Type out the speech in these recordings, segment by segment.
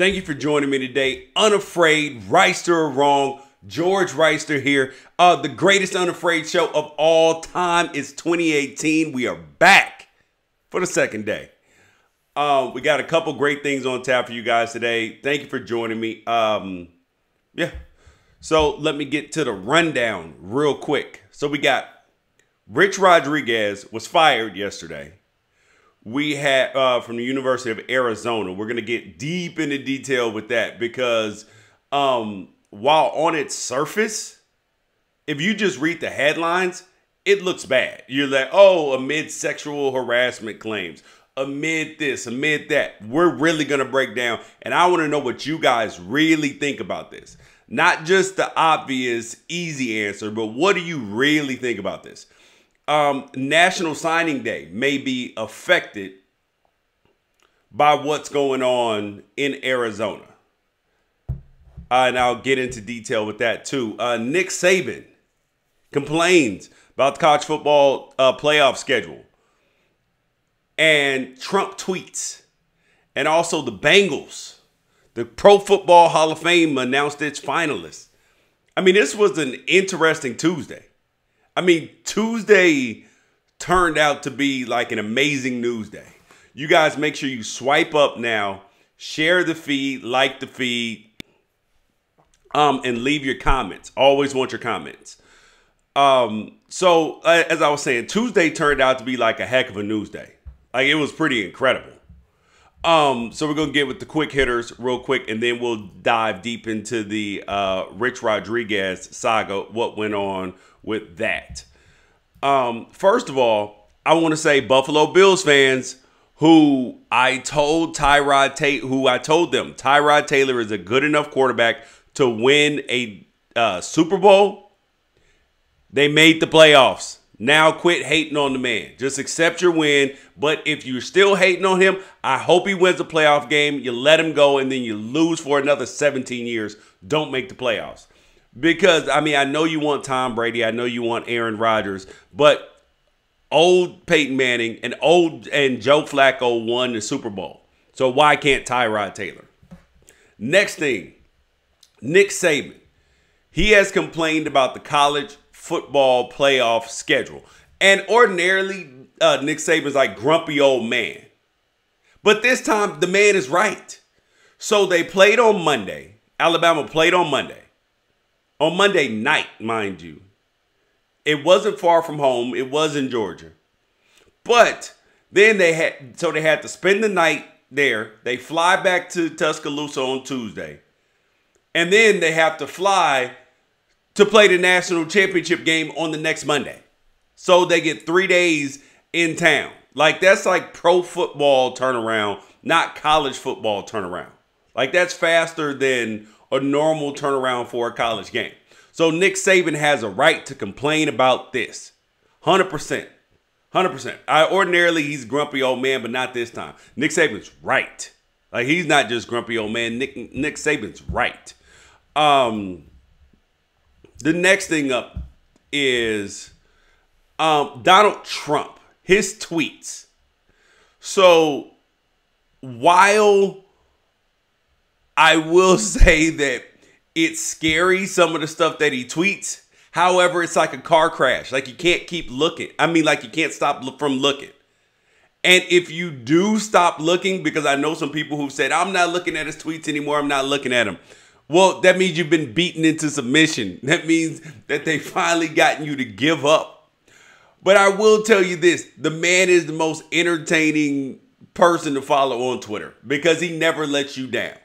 Thank you for joining me today. Unafraid, Reister or Wrong, George Reister here. The greatest Unafraid show of all time is 2018. We are back for the second day. We got a couple great things on tap for you guys today. Thank you for joining me. Yeah. So let me get to the rundown real quick. So we got Rich Rodriguez was fired yesterday. We had from the University of Arizona. We're going to get deep into detail with that because while on its surface, if you just read the headlines, it looks bad. You're like, oh, amid sexual harassment claims, amid this, amid that. We're really going to break down. And I want to know what you guys really think about this. Not just the obvious, easy answer, but what do you really think about this? National Signing Day may be affected by what's going on in Arizona. And I'll get into detail with that too. Nick Saban complains about the college football playoff schedule. And Trump tweets. And also the Bengals. The Pro Football Hall of Fame announced its finalists. I mean, this was an interesting Tuesday. I mean, Tuesday turned out to be like an amazing news day. You guys make sure you swipe up now, share the feed, like the feed, and leave your comments. Always want your comments. So as I was saying, Tuesday turned out to be like a heck of a news day. Like it was pretty incredible. So we're going to get with the quick hitters real quick, and then we'll dive deep into the Rich Rodriguez saga, what went on with that. First of all, I want to say Buffalo Bills fans who I told Tyrod Taylor is a good enough quarterback to win a Super Bowl. They made the playoffs. Now quit hating on the man. Just accept your win. But if you're still hating on him, I hope he wins a playoff game. You let him go and then you lose for another 17 years. Don't make the playoffs. Because, I mean, I know you want Tom Brady. I know you want Aaron Rodgers. But old Peyton Manning and Joe Flacco won the Super Bowl. So why can't Tyrod Taylor? Next thing, Nick Saban. He has complained about the college football playoff schedule. And ordinarily, Nick Saban's like grumpy old man. But this time, the man is right. So they played on Monday. Alabama played on Monday. On Monday night, mind you. It wasn't far from home. It was in Georgia. But then they had to spend the night there. They fly back to Tuscaloosa on Tuesday. And then they have to fly to play the national championship game on the next Monday. So they get 3 days in town. Like that's like pro football turnaround, not college football turnaround. Like that's faster than a normal turnaround for a college game. So Nick Saban has a right to complain about this. 100%. 100%. Ordinarily, he's a grumpy old man, but not this time. Nick Saban's right. Like he's not just grumpy old man. Nick Saban's right. The next thing up is Donald Trump, his tweets. So while I will say that it's scary, some of the stuff that he tweets, however, it's like a car crash. Like you can't keep looking. I mean, like you can't stop from looking. And if you do stop looking, because I know some people who've said, I'm not looking at his tweets anymore, I'm not looking at him. Well, that means you've been beaten into submission. That means that they finally gotten you to give up. But I will tell you this. The man is the most entertaining person to follow on Twitter because he never lets you down.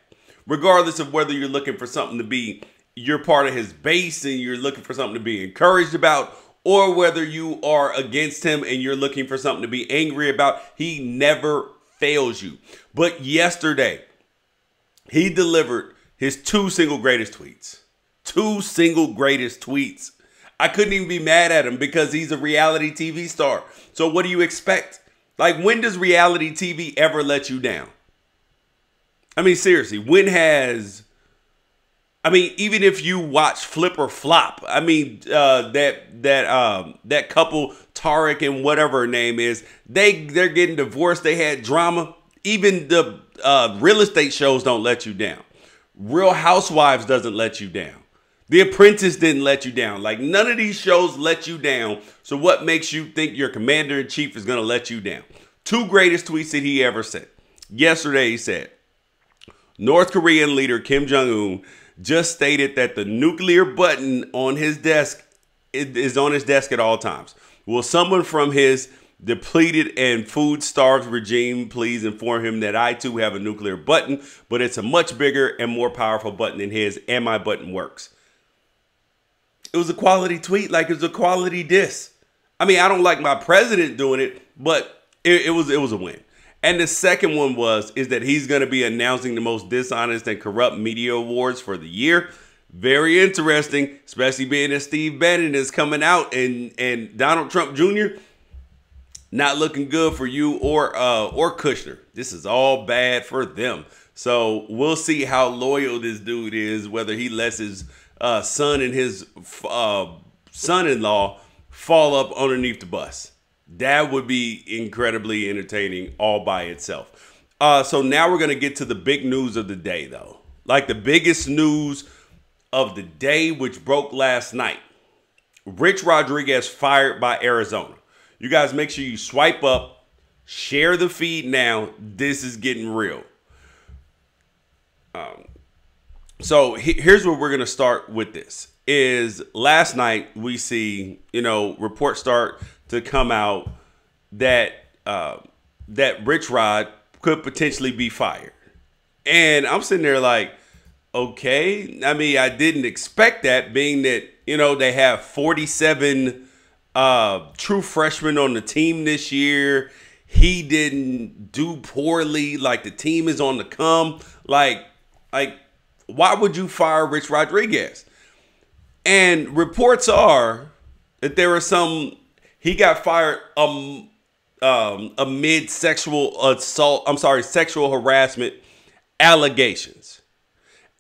Regardless of whether you're looking for something to be, you're part of his base and you're looking for something to be encouraged about, or whether you are against him and you're looking for something to be angry about, he never fails you. But yesterday, he delivered his two single greatest tweets. Two single greatest tweets. I couldn't even be mad at him because he's a reality TV star. So what do you expect? Like, when does reality TV ever let you down? I mean, seriously, when has... I mean, even if you watch Flip or Flop, I mean, that couple, Tarek and whatever her name is, they're getting divorced. They had drama. Even the real estate shows don't let you down. Real Housewives doesn't let you down. The Apprentice didn't let you down. Like, none of these shows let you down. So what makes you think your commander-in-chief is going to let you down? Two greatest tweets that he ever said. Yesterday he said, North Korean leader Kim Jong-un just stated that the nuclear button on his desk is on his desk at all times. Will someone from his depleted and food-starved regime please inform him that I too have a nuclear button, but it's a much bigger and more powerful button than his, and my button works. It was a quality tweet, like it was a quality diss. I mean, I don't like my president doing it, but it was a win. And the second one is that he's going to be announcing the most dishonest and corrupt media awards for the year. Very interesting, especially being that Steve Bannon is coming out and Donald Trump Jr. not looking good for you or Kushner. This is all bad for them. So we'll see how loyal this dude is, whether he lets his son and his son-in-law fall up underneath the bus. That would be incredibly entertaining all by itself. So now we're going to get to the big news of the day, though. Like the biggest news of the day, which broke last night. Rich Rodriguez fired by Arizona. You guys make sure you swipe up, share the feed now. This is getting real. So here's where we're going to start with this. Is last night we see, reports start to come out that that Rich Rod could potentially be fired. And I'm sitting there like, okay. I mean, I didn't expect that, being that, they have 47 true freshmen on the team this year. He didn't do poorly. Like, the team is on the come. Like, why would you fire Rich Rodriguez? And reports are that there are he got fired amid sexual harassment allegations.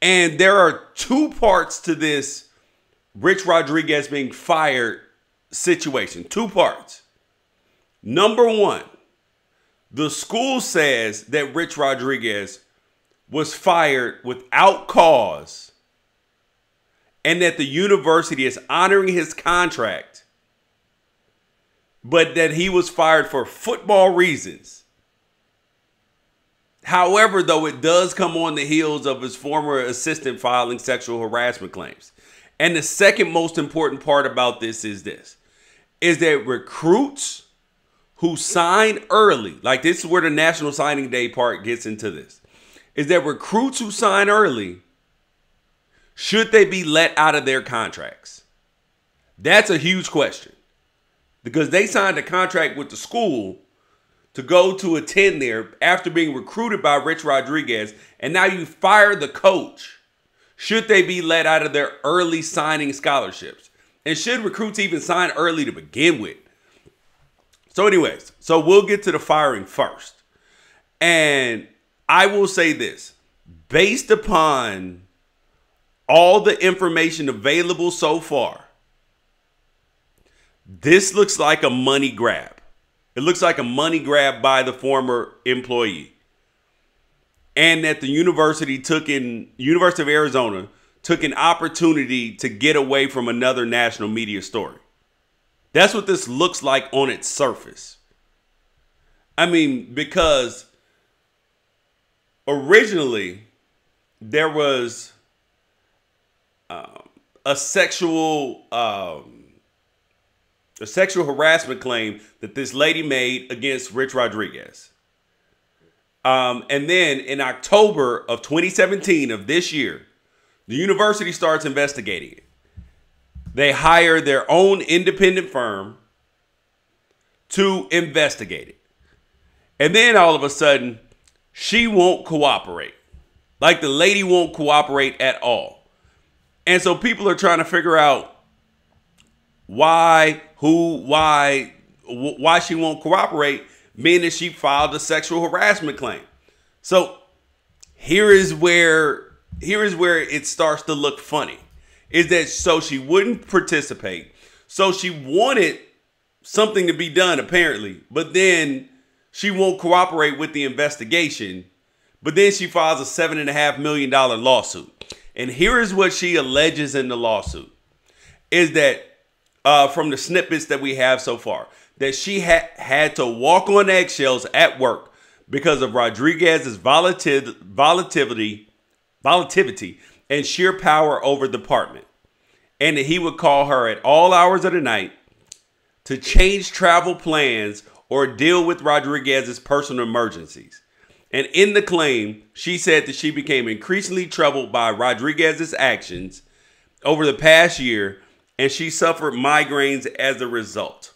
And there are two parts to this Rich Rodriguez being fired situation. Two parts. Number one, the school says that Rich Rodriguez was fired without cause and that the university is honoring his contract, but that he was fired for football reasons. However, though, it does come on the heels of his former assistant filing sexual harassment claims. And the second most important part about this is that recruits who sign early, like this is where the National Signing Day part gets into this, is that recruits who sign early, should they be let out of their contracts? That's a huge question, because they signed a contract with the school to go to attend there after being recruited by Rich Rodriguez, and now you fire the coach. Should they be let out of their early signing scholarships? And should recruits even sign early to begin with? So anyways, so we'll get to the firing first. And I will say this, based upon all the information available so far, this looks like a money grab. It looks like a money grab by the former employee. And that the University of Arizona took an opportunity to get away from another national media story. That's what this looks like on its surface. I mean, because originally there was a sexual harassment claim that this lady made against Rich Rodriguez. And then in October of 2017 of this year, the university starts investigating it. They hire their own independent firm to investigate it. And then all of a sudden, she won't cooperate. Like, the lady won't cooperate at all. And so people are trying to figure out why she won't cooperate, meaning she filed a sexual harassment claim. So here is where it starts to look funny. Is that so she wouldn't participate. So she wanted something to be done, apparently, but then she won't cooperate with the investigation But then she files a $7.5 million lawsuit. And here is what she alleges in the lawsuit. Is that from the snippets that we have so far, that she had to walk on eggshells at work because of Rodriguez's volatility and sheer power over the department. And that he would call her at all hours of the night to change travel plans or deal with Rodriguez's personal emergencies. And in the claim, she said that she became increasingly troubled by Rodriguez's actions over the past year, and she suffered migraines as a result.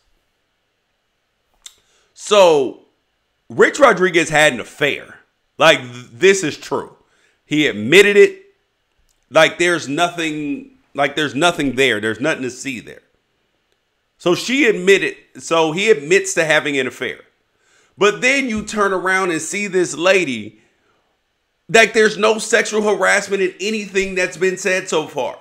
So, Rich Rodriguez had an affair. Like, this is true. He admitted it. Like, there's nothing there. There's nothing to see there. So he admits to having an affair. But then you turn around and see this lady, like there's no sexual harassment in anything that's been said so far.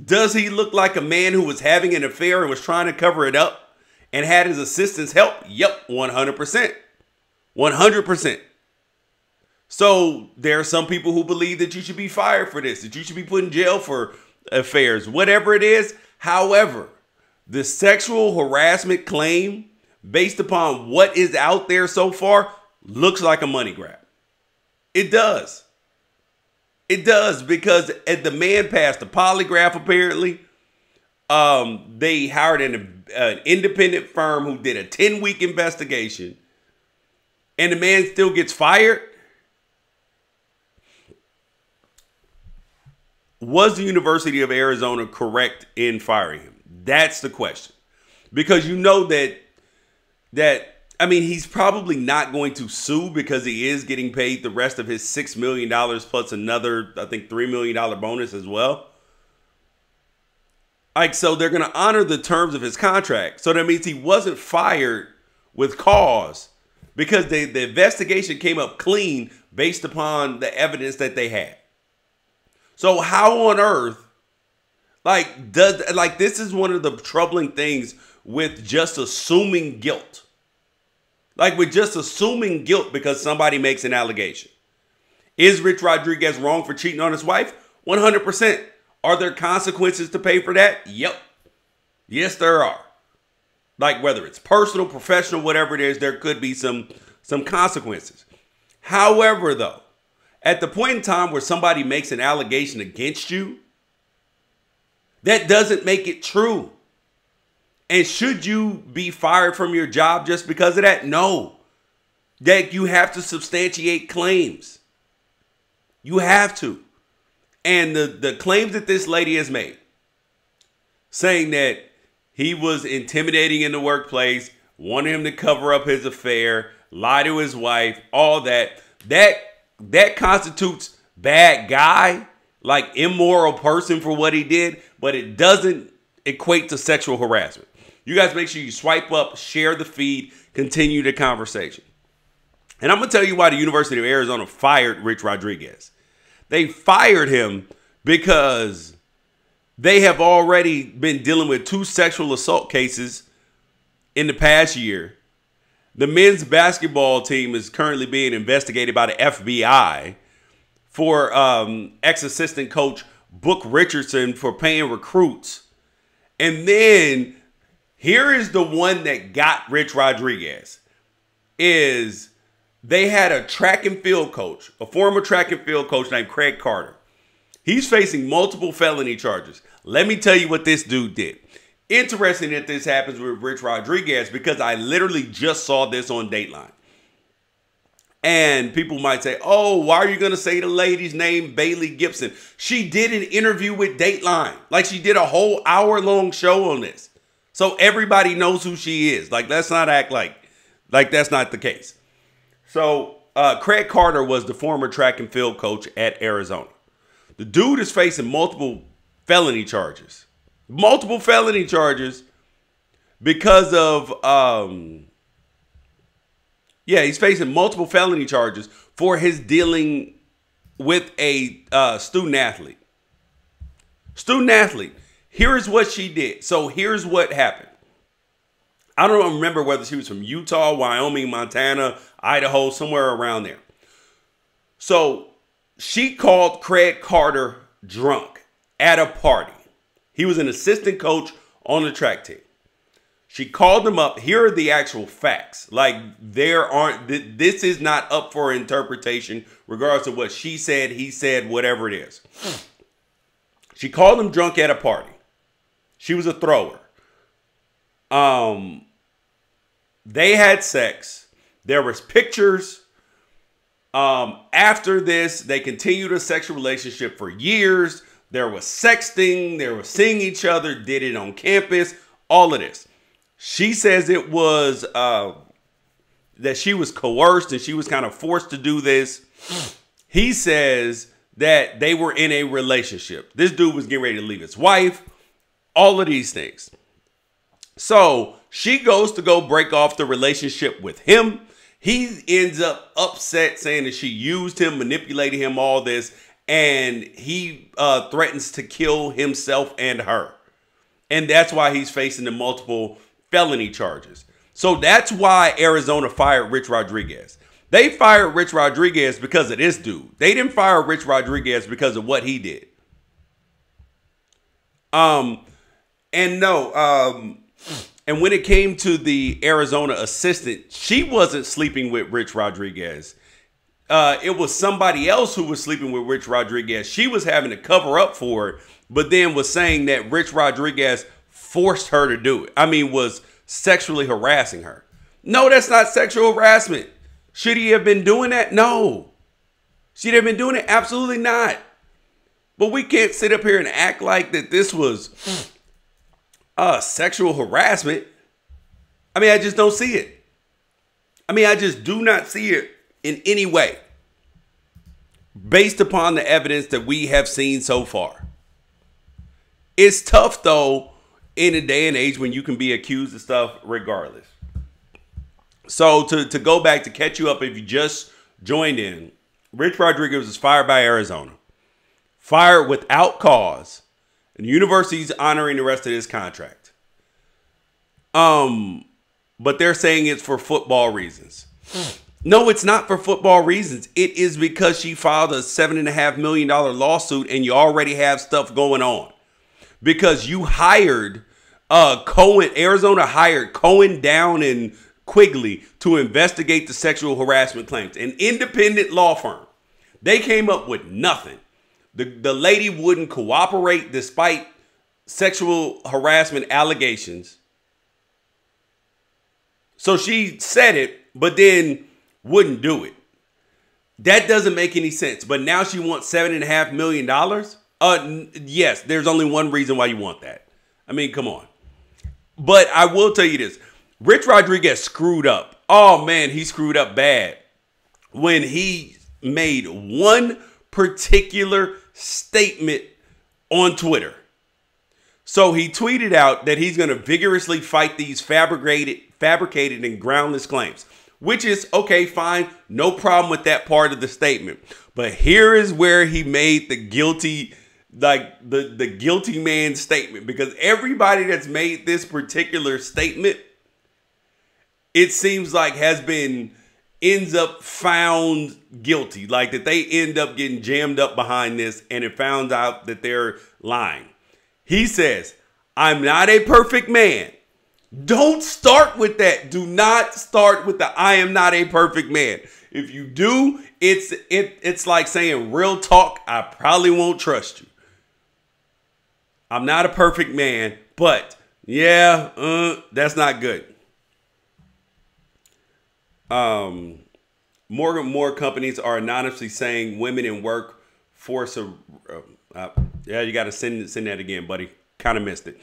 Does he look like a man who was having an affair and was trying to cover it up and had his assistants help? Yep, 100%. 100%. So there are some people who believe that you should be fired for this, that you should be put in jail for affairs, whatever it is. However, the sexual harassment claim, based upon what is out there so far, looks like a money grab. It does. It does, because the man passed a polygraph, apparently. They hired an independent firm who did a 10-week investigation, and the man still gets fired. Was the University of Arizona correct in firing him? That's the question. Because you know he's probably not going to sue because he is getting paid the rest of his $6 million plus another, I think, $3 million bonus as well. Like, so they're going to honor the terms of his contract. So that means he wasn't fired with cause because the investigation came up clean based upon the evidence that they had. So how on earth, this is one of the troubling things with just assuming guilt. Like, with just assuming guilt because somebody makes an allegation. Is Rich Rodriguez wrong for cheating on his wife? 100%. Are there consequences to pay for that? Yep. Yes, there are. Like, whether it's personal, professional, whatever it is, there could be some consequences. However, though, at the point in time where somebody makes an allegation against you, that doesn't make it true. And should you be fired from your job just because of that? No. That you have to substantiate claims. You have to. And the claims that this lady has made, saying that he was intimidating in the workplace, wanted him to cover up his affair, lie to his wife, all that constitutes bad guy, like immoral person for what he did, but it doesn't equate to sexual harassment. You guys make sure you swipe up, share the feed, continue the conversation. And I'm going to tell you why the University of Arizona fired Rich Rodriguez. They fired him because they have already been dealing with 2 sexual assault cases in the past year. The men's basketball team is currently being investigated by the FBI for ex-assistant coach Book Richardson for paying recruits. And then here is the one that got Rich Rodriguez. Is they had a track and field coach, a former track and field coach named Craig Carter. He's facing multiple felony charges. Let me tell you what this dude did. Interesting that this happens with Rich Rodriguez because I literally just saw this on Dateline. And people might say, oh, why are you going to say the lady's name, Bailey Gibson? She did an interview with Dateline. Like, she did a whole hour-long show on this. So everybody knows who she is. Like, let's not act like that's not the case. So Craig Carter was the former track and field coach at Arizona. The dude is facing multiple felony charges. Multiple felony charges because of, he's facing multiple felony charges for his dealing with a student athlete. Student athlete. Here is what she did. So here's what happened. I don't remember whether she was from Utah, Wyoming, Montana, Idaho, somewhere around there. So she called Craig Carter drunk at a party. He was an assistant coach on the track team. She called him up. Here are the actual facts. Like, this is not up for interpretation, regardless of what she said, he said, whatever it is. She called him drunk at a party. She was a thrower. They had sex. There was pictures. After this, they continued a sexual relationship for years. There was sexting. They were seeing each other, did it on campus, all of this. She says it was that she was coerced and she was kind of forced to do this. He says that they were in a relationship. This dude was getting ready to leave his wife. All of these things. So she goes to go break off the relationship with him. He ends up upset, saying that she used him, manipulated him, all this. And he threatens to kill himself and her. And that's why he's facing the multiple felony charges. So that's why Arizona fired Rich Rodriguez. They fired Rich Rodriguez because of this dude. They didn't fire Rich Rodriguez because of what he did. And when it came to the Arizona assistant, she wasn't sleeping with Rich Rodriguez. It was somebody else who was sleeping with Rich Rodriguez. She was having to cover up for it, but then was saying that Rich Rodriguez forced her to do it. I mean, was sexually harassing her. No, that's not sexual harassment. Should he have been doing that? No. Should he have been doing it? Absolutely not. But we can't sit up here and act like that this was sexual harassment. I mean, I just don't see it. I mean, I just do not see it in any way based upon the evidence that we have seen so far. It's tough, though, in a day and age when you can be accused of stuff regardless. So to go back, to catch you up, if you just joined in, Rich Rodriguez was fired by Arizona. Fired without cause. And the university's honoring the rest of his contract. But they're saying it's for football reasons. No, it's not for football reasons. It is because she filed a $7.5 million lawsuit and you already have stuff going on. Because you hired Cohen, Arizona hired Cohen, Down, and Quigley to investigate the sexual harassment claims. An independent law firm. They came up with nothing. The lady wouldn't cooperate despite sexual harassment allegations. So she said it, but then wouldn't do it. That doesn't make any sense. But now she wants $7.5 million? Yes, there's only one reason why you want that. I mean, come on. But I will tell you this. Rich Rodriguez screwed up. Oh, man, he screwed up bad. When he made one particular statement on Twitter. So he tweeted out that he's going to vigorously fight these fabricated and groundless claims. Which is, okay, fine. No problem with that part of the statement. But here is where he made the guilty, like the guilty man statement. Because everybody that's made this particular statement, it seems like ends up found guilty. Like that they end up getting jammed up behind this and it found out that they're lying. He says, I'm not a perfect man. Don't start with that. Do not start with the I am not a perfect man. If you do, it's like saying real talk. I probably won't trust you. I'm not a perfect man, but yeah, that's not good. More companies are anonymously saying women in workforce. Yeah, you got to send that again, buddy. Kind of missed it.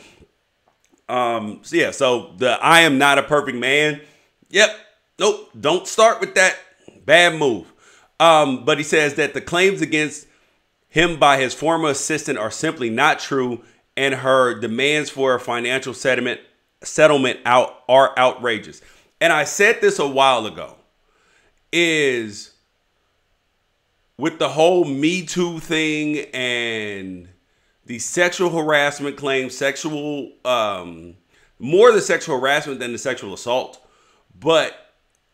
So the I am not a perfect man. Yep. Nope. Don't start with that. Bad move. But he says that the claims against him by his former assistant are simply not true, and her demands for a financial settlement are outrageous. And I said this a while ago, is with the whole Me Too thing and the sexual harassment claims, more the sexual harassment than the sexual assault. But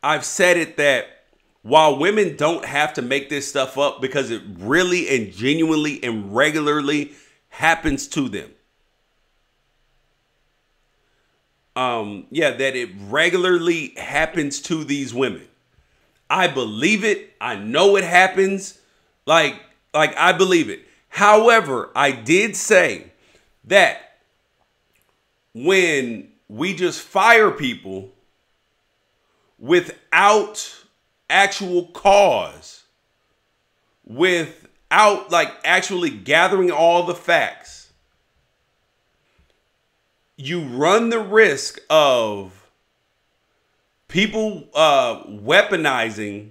I've said it that while women don't have to make this stuff up because it really and genuinely and regularly happens to them. That it regularly happens to these women. I believe it. I know it happens. Like I believe it. However, I did say that when we just fire people without actual cause, without like actually gathering all the facts, you run the risk of people weaponizing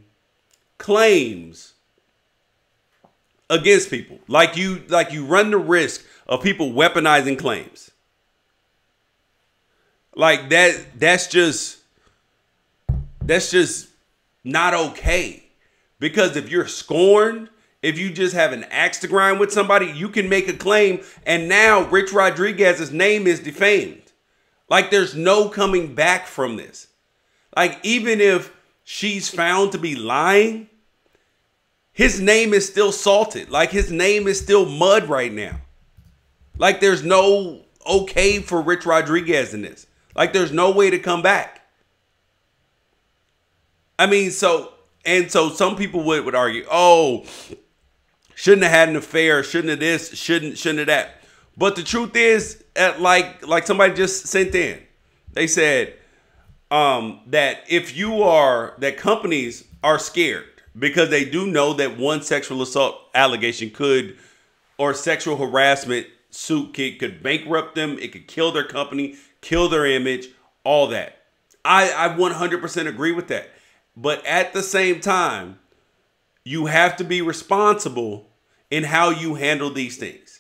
claims against people. Like you run the risk of people weaponizing claims. Like that's just not okay. Because if you're scorned, if you just have an axe to grind with somebody, you can make a claim, and now Rich Rodriguez's name is defamed. Like there's no coming back from this. Like even if she's found to be lying, his name is still salted. Like his name is still mud right now. Like there's no okay for Rich Rodriguez in this. Like there's no way to come back. I mean, so some people would argue, oh, shouldn't have had an affair, shouldn't have this, shouldn't have that. But the truth is, like somebody just sent in, they said that companies are scared because they do know that one sexual assault allegation or sexual harassment suit could bankrupt them. It could kill their company, kill their image, all that. I 100% agree with that. But at the same time, you have to be responsible in how you handle these things.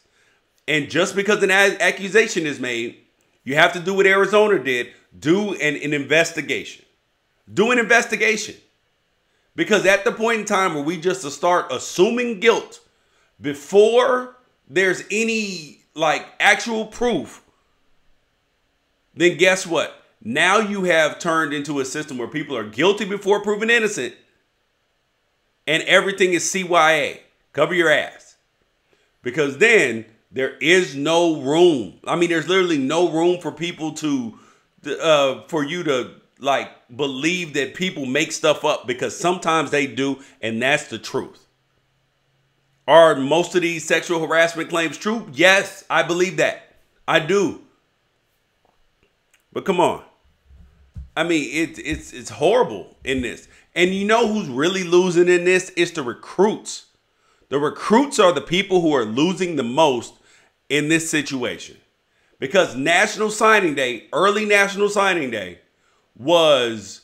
And just because an accusation is made, you have to do what Arizona did. Do an investigation. Do an investigation. Because at the point in time where we just start assuming guilt before there's any like actual proof, then guess what? Now you have turned into a system where people are guilty before proven innocent, and everything is CYA. Cover your ass. Because then there is no room. I mean, there's literally no room for people for you to like believe that people make stuff up, because sometimes they do, and that's the truth. Are most of these sexual harassment claims true? Yes, I believe that. I do. But come on. I mean, it's horrible in this. And you know who's really losing in this? It's the recruits. The recruits are the people who are losing the most in this situation. Because National Signing Day, early National Signing Day, was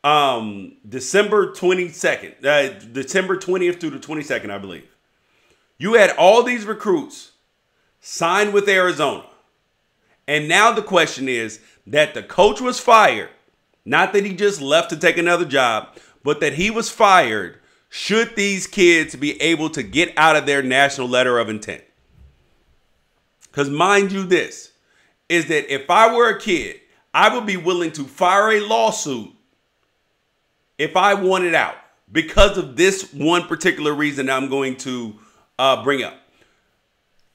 December 22nd. December 20th through the 22nd, I believe. You had all these recruits sign with Arizona. And now the question is that the coach was fired. Not that he just left to take another job, but that he was fired. Should these kids be able to get out of their national letter of intent? Because mind you, this is that if I were a kid, I would be willing to fire a lawsuit if I wanted out because of this one particular reason I'm going to bring up.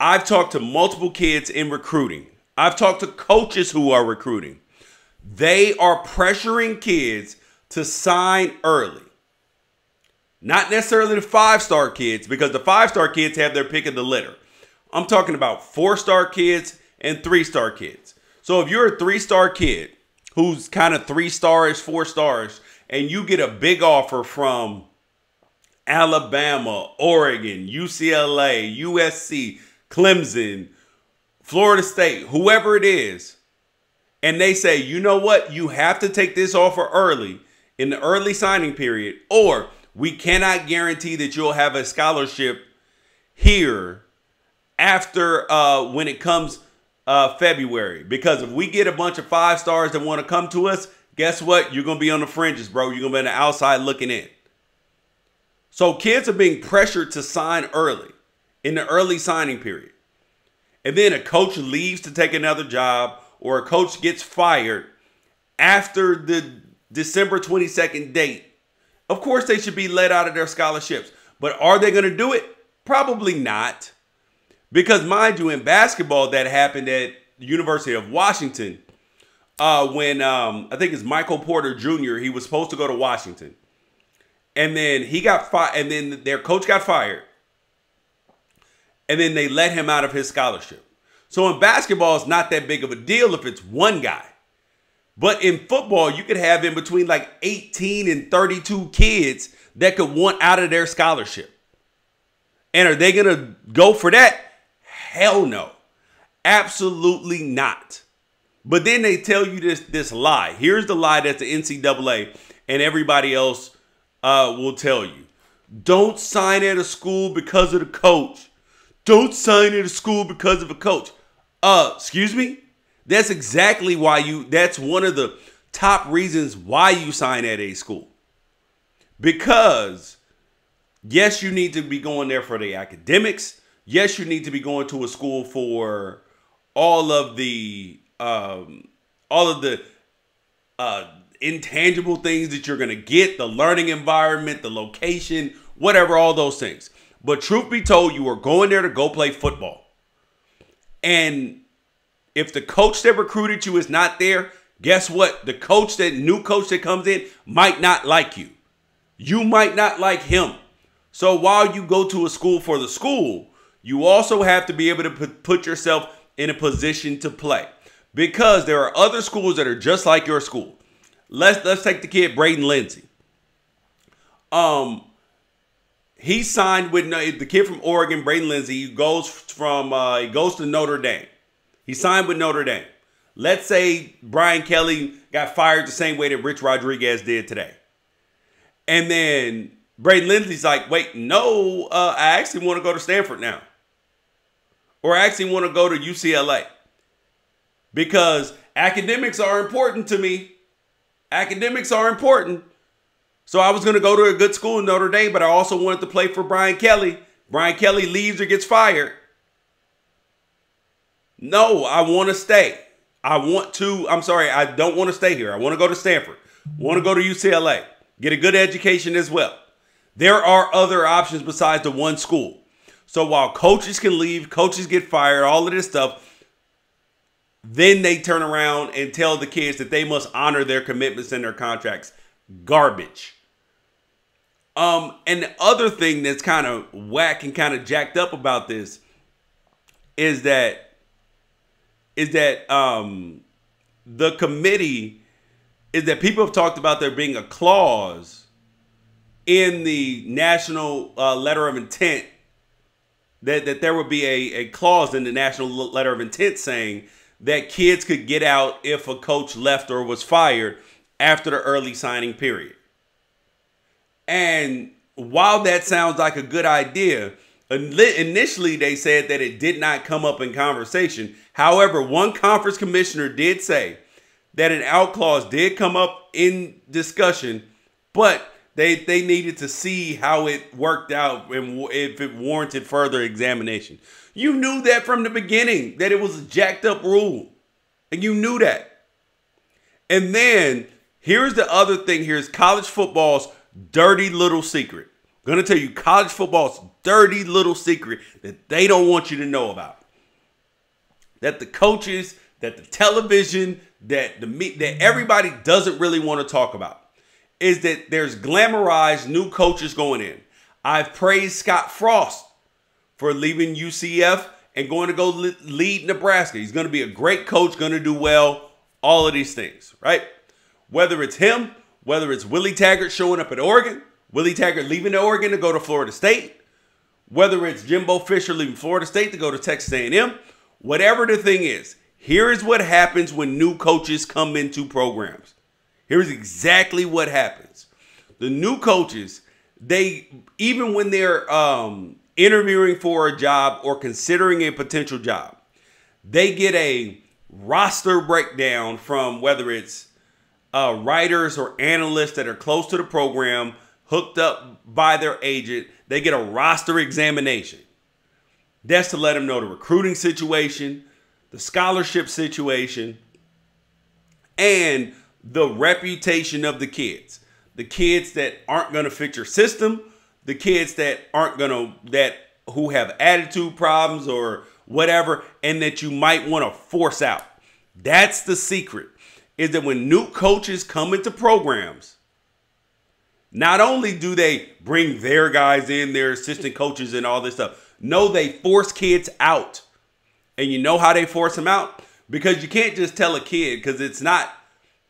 I've talked to multiple kids in recruiting. I've talked to coaches who are recruiting. They are pressuring kids to sign early. Not necessarily the 5-star kids, because the 5-star kids have their pick of the litter. I'm talking about 4-star kids and 3-star kids. So if you're a 3-star kid who's kind of 3 stars, 4 stars, and you get a big offer from Alabama, Oregon, UCLA, USC, Clemson, Florida State, whoever it is, and they say, you know what, you have to take this offer early in the early signing period, or we cannot guarantee that you'll have a scholarship here after when it comes February. Because if we get a bunch of 5 stars that want to come to us, guess what? You're going to be on the fringes, bro. You're going to be on the outside looking in. So kids are being pressured to sign early in the early signing period. And then a coach leaves to take another job, or a coach gets fired after the December 22nd date Of course they should be let out of their scholarships. But are they going to do it? Probably not. Because mind you, in basketball, that happened at the University of Washington when I think it's Michael Porter Jr. He was supposed to go to Washington. And then he got fired. And then their coach got fired. And then they let him out of his scholarship. So in basketball, it's not that big of a deal if it's one guy. But in football, you could have in between like 18 and 32 kids that could want out of their scholarship. And are they going to go for that? Hell no. Absolutely not. But then they tell you this lie. Here's the lie that the NCAA and everybody else will tell you. Don't sign at a school because of the coach. Don't sign at a school because of a coach. Excuse me? That's exactly why that's one of the top reasons why you sign at a school. Because, yes, you need to be going there for the academics. Yes, you need to be going to a school for all of the intangible things that you're going to get, the learning environment, the location, whatever, all those things. But truth be told, you are going there to go play football. And if the coach that recruited you is not there, guess what? The new coach that comes in might not like you. You might not like him. So while you go to a school for the school, you also have to be able to put yourself in a position to play. Because there are other schools that are just like your school. Let's take the kid Braden Lindsay. He signed with the kid from Oregon, Braden Lindsay. He goes to Notre Dame. He signed with Notre Dame. Let's say Brian Kelly got fired the same way that Rich Rodriguez did today. And then Braden Lindsay's like, wait, no, I actually want to go to Stanford now. Or I actually want to go to UCLA. Because academics are important to me. Academics are important. So I was going to go to a good school in Notre Dame, but I also wanted to play for Brian Kelly. Brian Kelly leaves or gets fired. No, I want to stay. I don't want to stay here. I want to go to Stanford. I want to go to UCLA. Get a good education as well. There are other options besides the one school. So while coaches can leave, coaches get fired, all of this stuff, then they turn around and tell the kids that they must honor their commitments and their contracts. Garbage. And the other thing that's kind of whack and kind of jacked up about this is that the committee is that people have talked about there being a clause in the national letter of intent that there would be a clause in the national letter of intent saying that kids could get out if a coach left or was fired after the early signing period. And while that sounds like a good idea, initially they said that it did not come up in conversation. However, one conference commissioner did say that an out clause did come up in discussion, but they needed to see how it worked out and if it warranted further examination. You knew that from the beginning, that it was a jacked up rule. And you knew that. And then here's the other thing. Here's college football's dirty little secret. I'm going to tell you college football's dirty little secret that they don't want you to know about. That the coaches, that the television, that everybody doesn't really want to talk about is that there's glamorized new coaches going in. I've praised Scott Frost for leaving UCF and going to go lead Nebraska. He's going to be a great coach, going to do well, all of these things, right? Whether it's him, whether it's Willie Taggart showing up at Oregon, Willie Taggart leaving Oregon to go to Florida State, whether it's Jimbo Fisher leaving Florida State to go to Texas A&M, whatever the thing is, here is what happens when new coaches come into programs. Here's exactly what happens. The new coaches, even when they're interviewing for a job or considering a potential job, they get a roster breakdown from whether it's writers or analysts that are close to the program, hooked up by their agent. They get a roster examination. That's to let them know the recruiting situation, the scholarship situation, and the reputation of the kids. the kids that aren't going to fit your system, the kids that aren't going to, who have attitude problems or whatever, and that you might want to force out. That's the secret, is that when new coaches come into programs, not only do they bring their guys in, their assistant coaches and all this stuff, no, they force kids out. And you know how they force them out? Because you can't just tell a kid, because it's not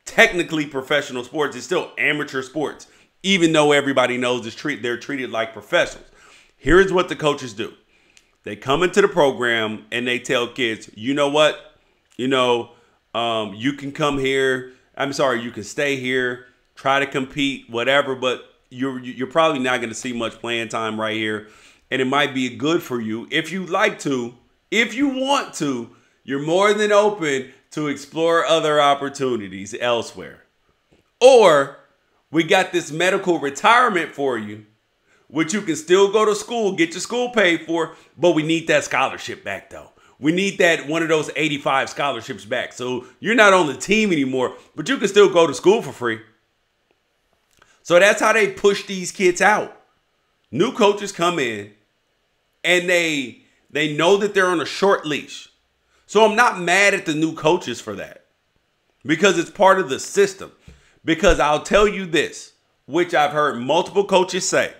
technically professional sports. It's still amateur sports, even though everybody knows they're treated like professionals. Here's what the coaches do. They come into the program and they tell kids, you know what? You can come here. You can stay here, try to compete, whatever, but you're probably not going to see much playing time right here. And it might be good for you if you like to. If you want to, you're more than open to explore other opportunities elsewhere. Or we got this medical retirement for you, which you can still go to school, get your school paid for, but we need that scholarship back though. We need that one of those 85 scholarships back. So you're not on the team anymore, but you can still go to school for free. So that's how they push these kids out. New coaches come in and they know that they're on a short leash. So I'm not mad at the new coaches for that, because it's part of the system. Because I'll tell you this, which I've heard multiple coaches say,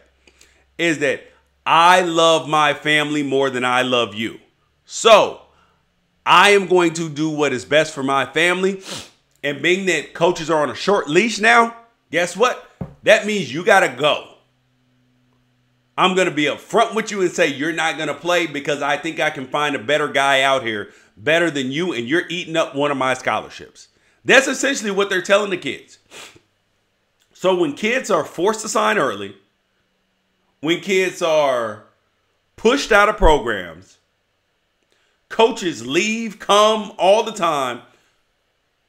is that I love my family more than I love you. So I am going to do what is best for my family. And being that coaches are on a short leash now, guess what? That means you got to go. I'm going to be upfront with you and say you're not going to play because I think I can find a better guy out here, better than you, and you're eating up one of my scholarships. That's essentially what they're telling the kids. So when kids are forced to sign early, when kids are pushed out of programs, coaches leave, come all the time,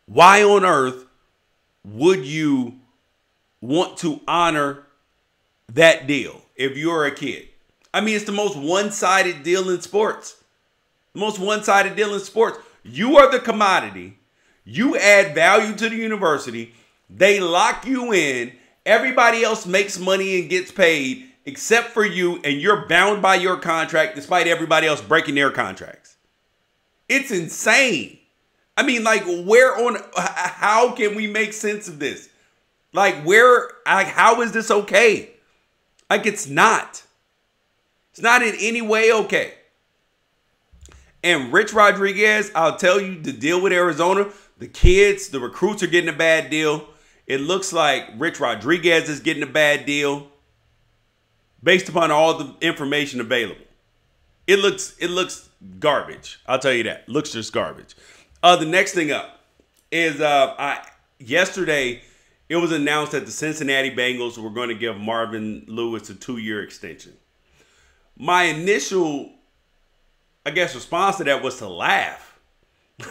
why on earth would you want to honor that deal if you're a kid? I mean, it's the most one-sided deal in sports. The most one-sided deal in sports. You are the commodity. You add value to the university. They lock you in. Everybody else makes money and gets paid except for you, and you're bound by your contract despite everybody else breaking their contracts. It's insane. I mean, like, how can we make sense of this? How is this okay? Like, it's not. It's not in any way okay. And Rich Rodriguez, I'll tell you, the deal with Arizona, the kids, the recruits are getting a bad deal. It looks like Rich Rodriguez is getting a bad deal based upon all the information available. It looks garbage. I'll tell you that. It looks just garbage. The next thing up is yesterday it was announced that the Cincinnati Bengals were going to give Marvin Lewis a 2-year extension. My initial, response to that was to laugh.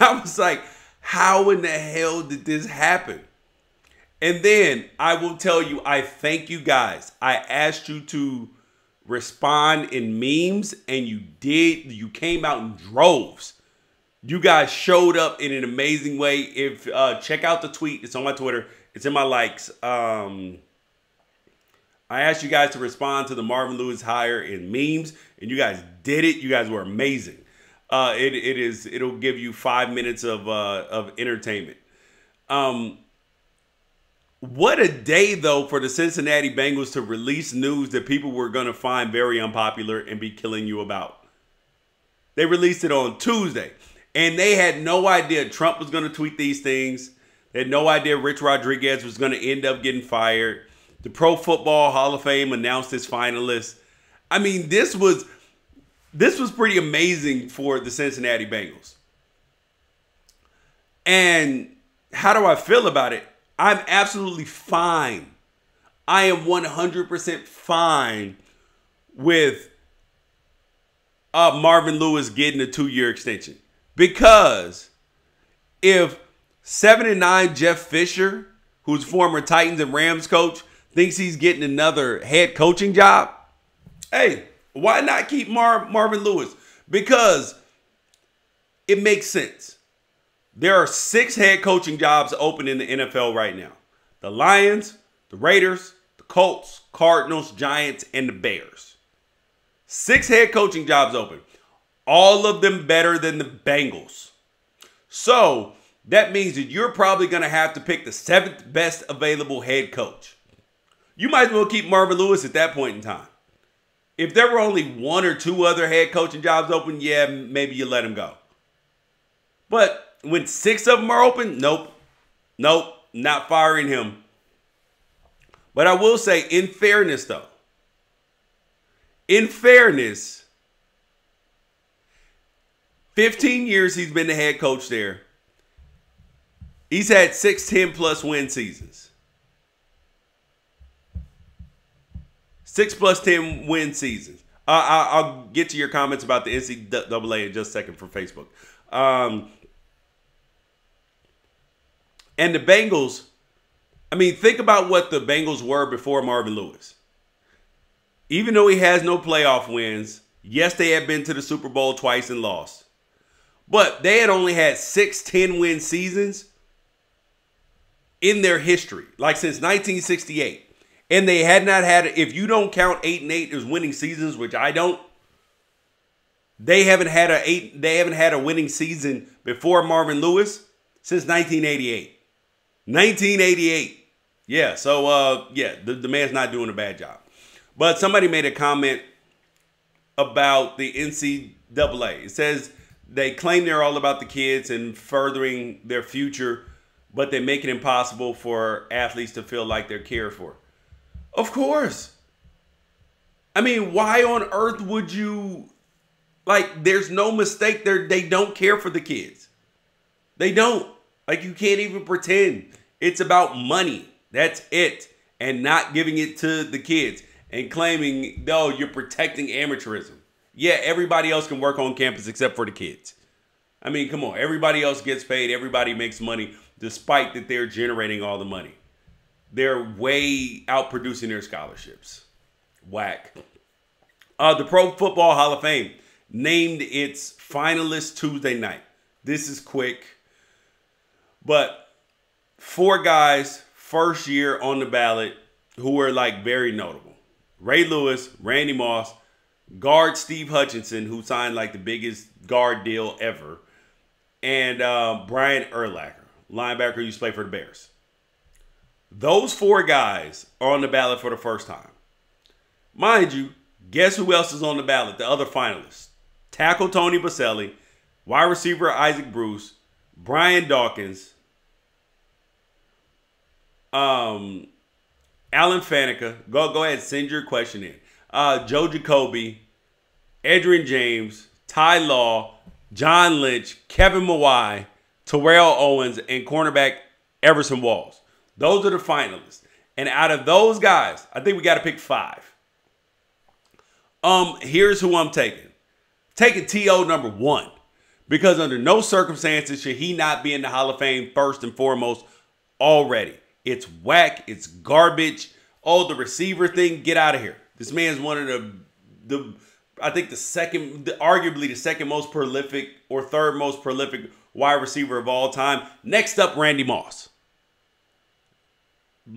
I was like, how in the hell did this happen? And then I will tell you, I thank you guys. I asked you to respond in memes, and you did. You came out in droves. You guys showed up in an amazing way. If check out the tweet. It's on my Twitter. It's in my likes. I asked you guys to respond to the Marvin Lewis hire in memes, and you guys did it. You guys were amazing. It'll give you 5 minutes of entertainment. What a day, though, for the Cincinnati Bengals to release news that people were going to find very unpopular and be killing you about. They released it on Tuesday, and they had no idea Trump was going to tweet these things. They had no idea Rich Rodriguez was going to end up getting fired. The Pro Football Hall of Fame announced its finalists. I mean, this was pretty amazing for the Cincinnati Bengals. And how do I feel about it? I'm absolutely fine. I am 100% fine with Marvin Lewis getting a 2-year extension. Because if 7-9 Jeff Fisher, who's former Titans and Rams coach, thinks he's getting another head coaching job, hey, why not keep Marvin Lewis? Because it makes sense. There are 6 head coaching jobs open in the NFL right now. The Lions, the Raiders, the Colts, Cardinals, Giants, and the Bears. 6 head coaching jobs open. All of them better than the Bengals. So that means that you're probably going to have to pick the 7th best available head coach. You might as well keep Marvin Lewis at that point in time. If there were only 1 or 2 other head coaching jobs open, yeah, maybe you let him go. But when 6 of them are open, nope, not firing him. But I will say, in fairness, 15 years he's been the head coach there. He's had 6 10-plus win seasons. 6 plus 10 win seasons. I'll get to your comments about the NCAA in just a second for Facebook. And the Bengals, I mean, think about what the Bengals were before Marvin Lewis. Even though he has no playoff wins, yes, they had been to the Super Bowl twice and lost. But they had only had 6 10-win seasons in their history, like since 1968. And they had not had, if you don't count 8-8 as winning seasons, which I don't, they haven't had a winning season before Marvin Lewis since 1988. 1988. Yeah, so the man's not doing a bad job. But somebody made a comment about the NCAA. It says they claim they're all about the kids and furthering their future, but they make it impossible for athletes to feel like they're cared for. Of course. I mean, why on earth would you, like, there's no mistake there. They don't care for the kids. They don't. Like, you can't even pretend. It's about money. That's it. And not giving it to the kids and claiming, no, you're protecting amateurism. Yeah, everybody else can work on campus except for the kids. I mean, come on. Everybody else gets paid. Everybody makes money despite that they're generating all the money. They're way outproducing their scholarships. Whack. The Pro Football Hall of Fame named its finalists Tuesday night. This is quick. But 4 guys, first year on the ballot, who were like very notable. Ray Lewis, Randy Moss, guard Steve Hutchinson, who signed like the biggest guard deal ever, and Brian Urlacher, linebacker who used to play for the Bears. Those 4 guys are on the ballot for the first time. Mind you, guess who else is on the ballot? The other finalists. Tackle Tony Baselli, wide receiver Isaac Bruce, Brian Dawkins, Alan Faneca. Go ahead, send your question in. Joe Jacoby, Edgerrin James, Ty Law, John Lynch, Kevin Mawai, Terrell Owens, and cornerback Everson Walls. Those are the finalists. And out of those guys, I think we got to pick 5. Here's who I'm taking. Taking T.O. number 1. Because under no circumstances should he not be in the Hall of Fame first and foremost already. It's whack. It's garbage. Oh, the receiver thing. Get out of here. This man's one of the I think arguably the second most prolific or third most prolific wide receiver of all time. Next up, Randy Moss.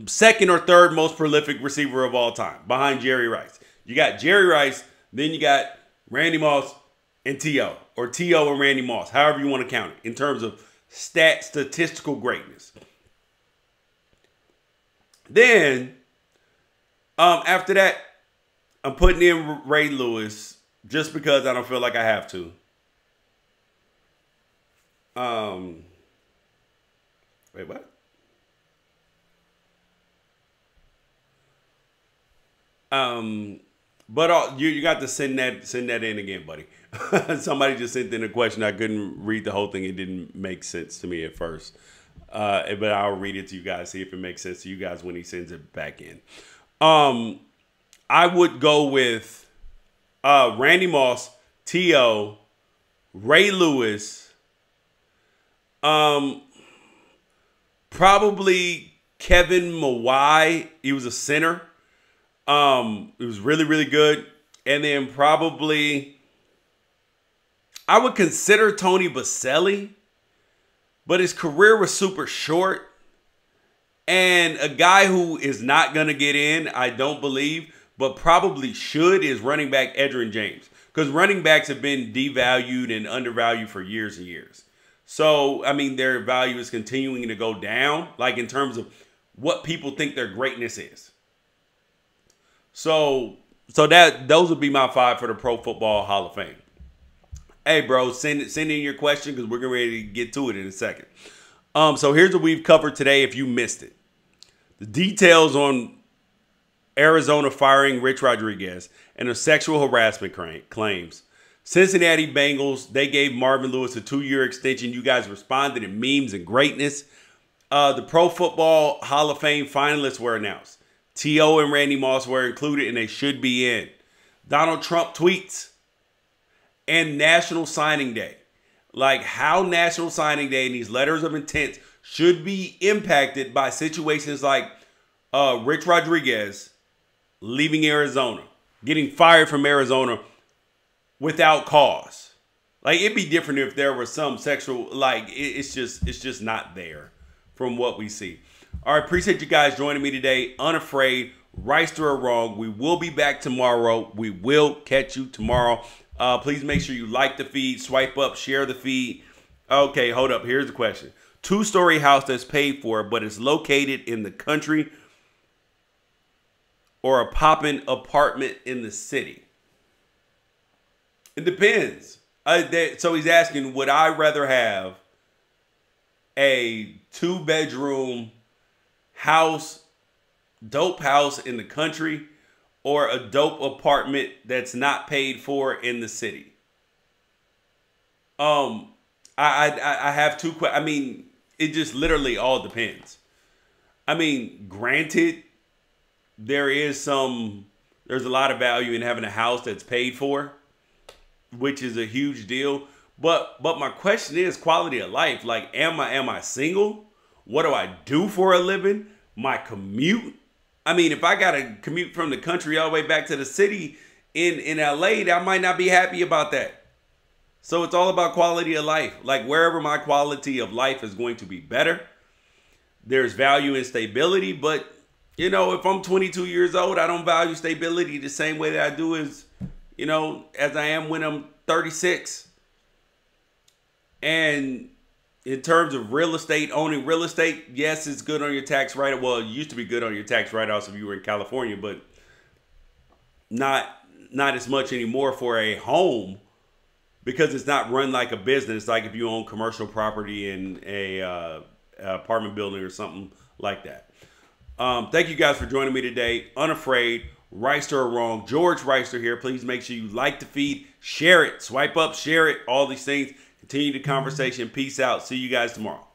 Second or third most prolific receiver of all time, behind Jerry Rice. You got Jerry Rice, then you got Randy Moss and T.O. or T.O. and Randy Moss, however you want to count it in terms of statistical greatness. Then, after that, I'm putting in Ray Lewis just because I don't feel like I have to. Wait, what? But you got to send that in again, buddy. Somebody just sent in a question. I couldn't read the whole thing. It didn't make sense to me at first. But I'll read it to you guys, see if it makes sense to you guys when he sends it back in. I would go with Randy Moss, T.O., Ray Lewis, probably Kevin Mawai. He was a center. It was really, really good. And then probably I would consider Tony Baselli, but his career was super short. And a guy who is not going to get in, I don't believe, but probably should, is running back Edgerrin James. Because running backs have been devalued and undervalued for years and years. So, I mean, their value is continuing to go down, like in terms of what people think their greatness is. So those would be my 5 for the Pro Football Hall of Fame. Hey, bro, send in your question because we're getting ready to get to it in a second. So here's what we've covered today if you missed it. The details on Arizona firing Rich Rodriguez and the sexual harassment claims. Cincinnati Bengals, they gave Marvin Lewis a 2-year extension. You guys responded in memes and greatness. The Pro Football Hall of Fame finalists were announced. T.O. and Randy Moss were included, and they should be in. Donald Trump tweets. And National Signing Day. Like how National Signing Day and these letters of intent should be impacted by situations like Rich Rodriguez leaving Arizona, getting fired from Arizona without cause. Like it'd be different if there was some sexual, like it's just not there from what we see. All right, appreciate you guys joining me today. Unafraid, right or wrong. We will be back tomorrow. We will catch you tomorrow. Please make sure you like the feed, swipe up, share the feed. Okay, hold up. Here's the question. 2-story house that's paid for, but it's located in the country, or a poppin' apartment in the city? It depends. So he's asking, would I rather have a 2-bedroom house, dope house in the country, or a dope apartment that's not paid for in the city? I have two questions. I mean, it just literally all depends. I mean, granted, there's a lot of value in having a house that's paid for, which is a huge deal. But my question is quality of life. Like, am I single? What do I do for a living? My commute. I mean, if I got to commute from the country all the way back to the city in LA, I might not be happy about that. So it's all about quality of life. Like wherever my quality of life is going to be better, there's value in stability. But, you know, if I'm 22 years old, I don't value stability the same way that I do as I am when I'm 36. And in terms of real estate, owning real estate, yes, it's good on your tax write-off. Well, it used to be good on your tax write-offs if you were in California, but not as much anymore for a home because it's not run like a business, like if you own commercial property in a apartment building or something like that. Thank you guys for joining me today. Unafraid, Reister or wrong. George Reister here. Please make sure you like the feed, share it, swipe up, share it, all these things. Continue the conversation. Peace out. See you guys tomorrow.